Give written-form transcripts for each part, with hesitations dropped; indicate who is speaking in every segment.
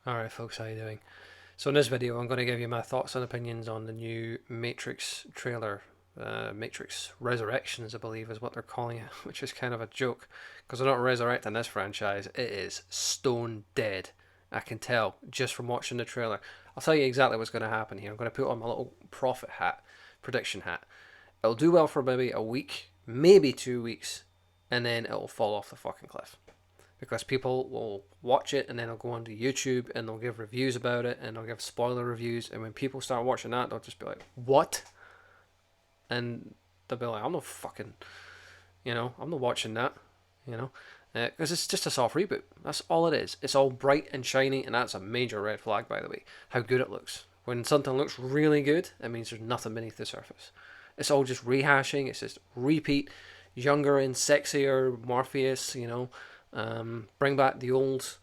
Speaker 1: Alright folks, how you doing? So in this video I'm going to give you my thoughts and opinions on the new Matrix trailer. Matrix Resurrections, I believe is what they're calling it, which is kind of a joke because they're not resurrecting this franchise. It is stone dead. I can tell just from watching the trailer. I'll tell you exactly what's going to happen here. I'm going to put on my little prophet hat, prediction hat. It'll do well for maybe a week, maybe 2 weeks, and then it'll fall off the fucking cliff because people will watch it and then they'll go onto YouTube and they'll give reviews about it and they'll give spoiler reviews, and when people start watching that they'll just be like, what? And they'll be like, I'm not fucking, I'm not watching that, because it's just a soft reboot. That's all it is. It's all bright and shiny, and that's a major red flag, by the way, how good it looks. When something looks really good, it means there's nothing beneath the surface. It's all just rehashing. It's just repeat, younger and sexier Morpheus, bring back the old,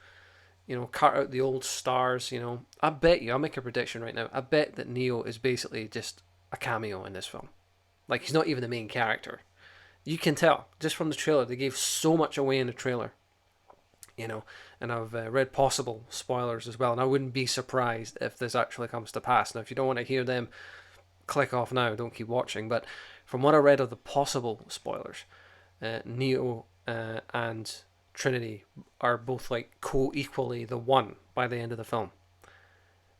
Speaker 1: cut out the old stars, I bet you, I'll make a prediction right now, I bet that Neo is basically just a cameo in this film. Like, he's not even the main character. You can tell, just from the trailer, they gave so much away in the trailer, and I've read possible spoilers as well, and I wouldn't be surprised if this actually comes to pass. Now, if you don't want to hear them, click off now, don't keep watching, but from what I read of the possible spoilers, Neo and Trinity are both like co-equally the one by the end of the film.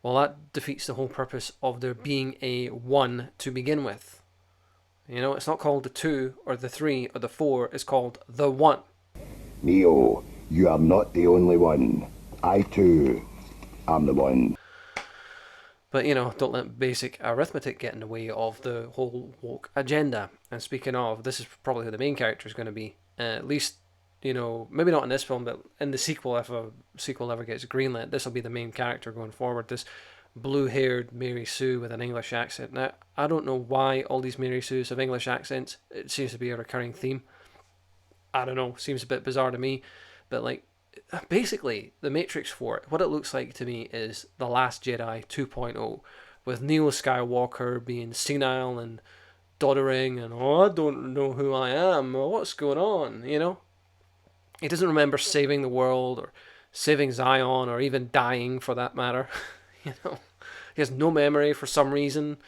Speaker 1: Well, that defeats the whole purpose of there being a one to begin with. It's not called the two or the three or the four, it's called the one.
Speaker 2: Neo, you are not the only one. I too am the one.
Speaker 1: But, don't let basic arithmetic get in the way of the whole woke agenda. And speaking of, this is probably who the main character is going to be. At least, maybe not in this film, but in the sequel, if a sequel ever gets greenlit, this will be the main character going forward. This blue-haired Mary Sue with an English accent. Now, I don't know why all these Mary Sues have English accents. It seems to be a recurring theme. I don't know, seems a bit bizarre to me. But, basically, the Matrix 4, what it looks like to me is The Last Jedi 2.0, with Neo Skywalker being senile and doddering and, I don't know who I am, or what's going on, He doesn't remember saving the world, or saving Zion, or even dying for that matter, He has no memory, for some reason,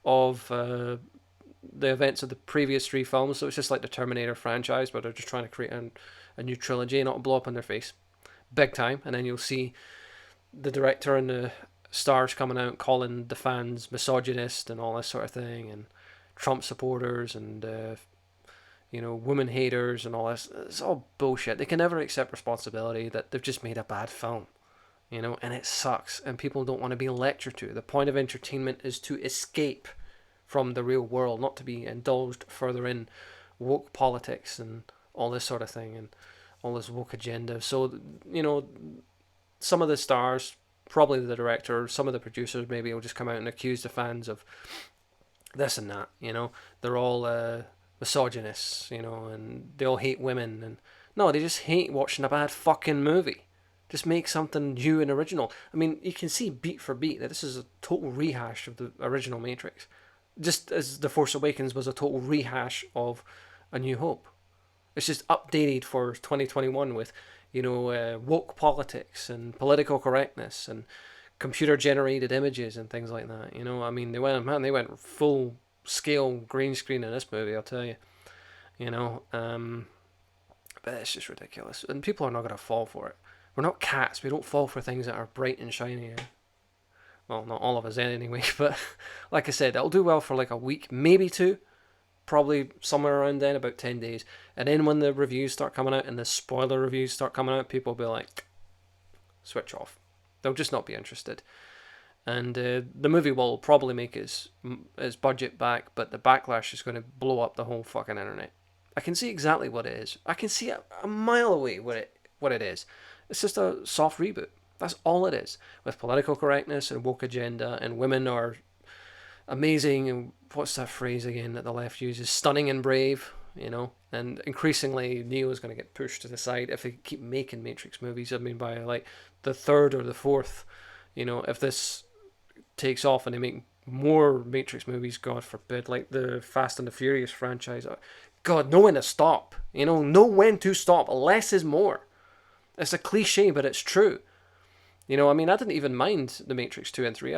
Speaker 1: of the events of the previous three films, so it's just like the Terminator franchise, where they're just trying to create a new trilogy and it'll blow up in their face big time, and then you'll see the director and the stars coming out calling the fans misogynist and all this sort of thing, and Trump supporters and women haters and all this. It's all bullshit. They can never accept responsibility that they've just made a bad film, and it sucks, and people don't want to be lectured to. The point of entertainment is to escape from the real world, not to be indulged further in woke politics and all this sort of thing and all this woke agenda. So, some of the stars, probably the director, some of the producers maybe will just come out and accuse the fans of this and that, They're all misogynists, and they all hate women. And no, they just hate watching a bad fucking movie. Just make something new and original. I mean, you can see beat for beat that this is a total rehash of the original Matrix. Just as The Force Awakens was a total rehash of A New Hope. It's just updated for 2021 with, woke politics and political correctness and computer-generated images and things like that. I mean, they went full-scale green screen in this movie, I'll tell you. But it's just ridiculous. And people are not going to fall for it. We're not cats. We don't fall for things that are bright and shiny. Well, not all of us anyway, but like I said, it'll do well for like a week, maybe two. Probably somewhere around then, about 10 days. And then when the reviews start coming out and the spoiler reviews start coming out, people will be like, switch off. They'll just not be interested. And the movie will probably make its budget back, but the backlash is going to blow up the whole fucking internet. I can see exactly what it is. I can see a mile away what it is. It's just a soft reboot. That's all it is. With political correctness and woke agenda, and women are amazing, and what's that phrase again that the left uses? Stunning and brave, and increasingly Neo is going to get pushed to the side if they keep making Matrix movies. I mean, by like the third or the fourth, if this takes off and they make more Matrix movies, God forbid, like the Fast and the Furious franchise, God, know when to stop, know when to stop. Less is more. It's a cliche, but it's true. You know, I mean, I didn't even mind The Matrix 2 and 3,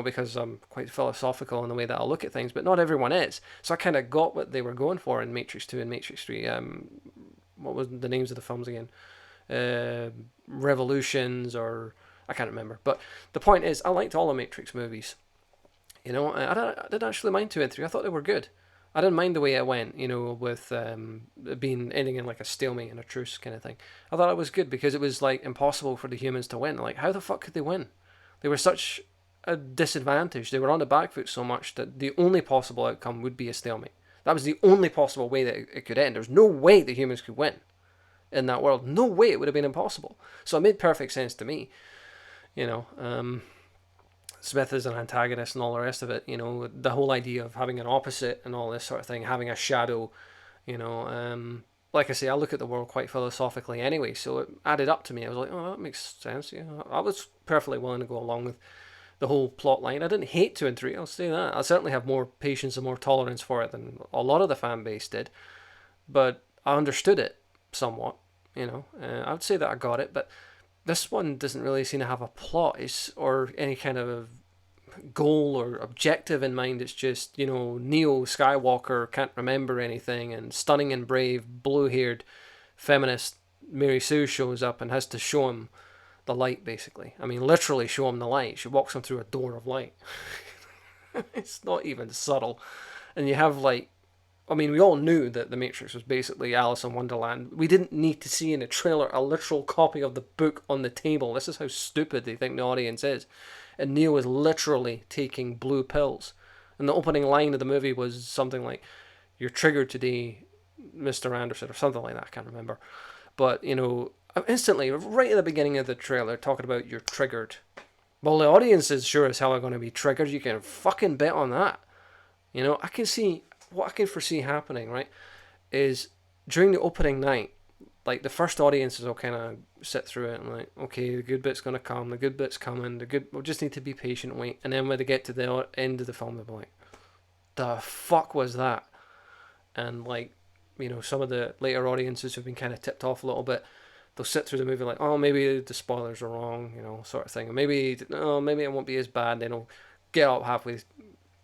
Speaker 1: because I'm quite philosophical in the way that I look at things, but not everyone is. So I kind of got what they were going for in Matrix 2 and Matrix 3. What was the names of the films again? Uh, Revolutions, or I can't remember. But the point is, I liked all the Matrix movies. You know, I didn't actually mind 2 and 3. I thought they were good. I didn't mind the way it went, with being ending in like a stalemate and a truce kind of thing. I thought it was good because it was like impossible for the humans to win. Like, how the fuck could they win? They were such a disadvantage. They were on the back foot so much that the only possible outcome would be a stalemate. That was the only possible way that it could end. There's no way the humans could win in that world. No way, it would have been impossible. So it made perfect sense to me. You know, Smith is an antagonist and all the rest of it. The whole idea of having an opposite and all this sort of thing, having a shadow. You know, like I say, I look at the world quite philosophically anyway, so it added up to me. I was like, oh, that makes sense. Yeah, I was perfectly willing to go along with the whole plot line. I didn't hate 2 and 3. I'll say that. I certainly have more patience and more tolerance for it than a lot of the fan base did, but I understood it somewhat. I would say that I got it, but this one doesn't really seem to have a plot or any kind of goal or objective in mind. It's just, Neo Skywalker can't remember anything, and stunning and brave, blue haired feminist Mary Sue shows up and has to show him the light, basically. I mean, literally show him the light. She walks him through a door of light. It's not even subtle. And you have, like, I mean, we all knew that The Matrix was basically Alice in Wonderland. We didn't need to see in a trailer a literal copy of the book on the table. This is how stupid they think the audience is. And Neo is literally taking blue pills. And the opening line of the movie was something like, "You're triggered today, Mr. Anderson," or something like that. I can't remember. But, instantly, right at the beginning of the trailer, talking about "you're triggered." Well, the audience is sure as hell are going to be triggered. You can fucking bet on that. I can see what I can foresee happening, right, is during the opening night, like the first audiences will kind of sit through it and like, okay, the good bit's gonna come, the good bit's coming, we'll just need to be patient, wait, and then when they get to the end of the film, they'll be like, the fuck was that? And like, some of the later audiences have been kind of tipped off a little bit. They'll sit through the movie like, oh, maybe the spoilers are wrong, sort of thing, or maybe, oh, maybe it won't be as bad. Then they'll get up halfway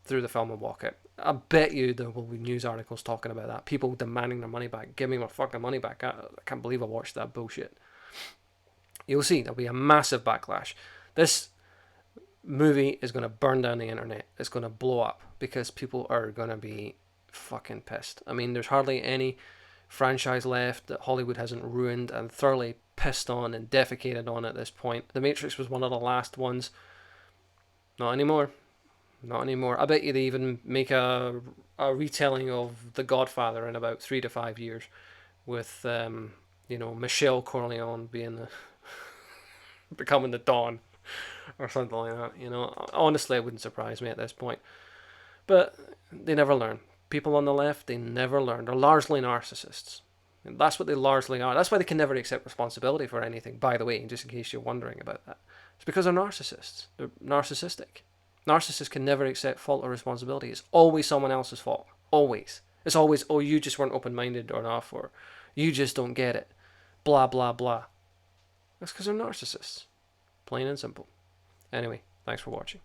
Speaker 1: through the film and walk out. I bet you there will be news articles talking about that. People demanding their money back. Give me my fucking money back. I can't believe I watched that bullshit. You'll see, there'll be a massive backlash. This movie is going to burn down the internet. It's going to blow up because people are going to be fucking pissed. I mean, there's hardly any franchise left that Hollywood hasn't ruined and thoroughly pissed on and defecated on at this point. The Matrix was one of the last ones. Not anymore. Not anymore. I bet you they even make a retelling of The Godfather in about 3 to 5 years, with Michelle Corleone being becoming the Dawn, or something like that. Honestly, it wouldn't surprise me at this point. But they never learn. People on the left, they never learn. They're largely narcissists. And that's what they largely are. That's why they can never accept responsibility for anything, by the way, just in case you're wondering about that. It's because they're narcissists. They're narcissistic. Narcissists can never accept fault or responsibility. It's always someone else's fault. Always. It's always, oh, you just weren't open-minded enough, or you just don't get it. Blah, blah, blah. That's because they're narcissists. Plain and simple. Anyway, thanks for watching.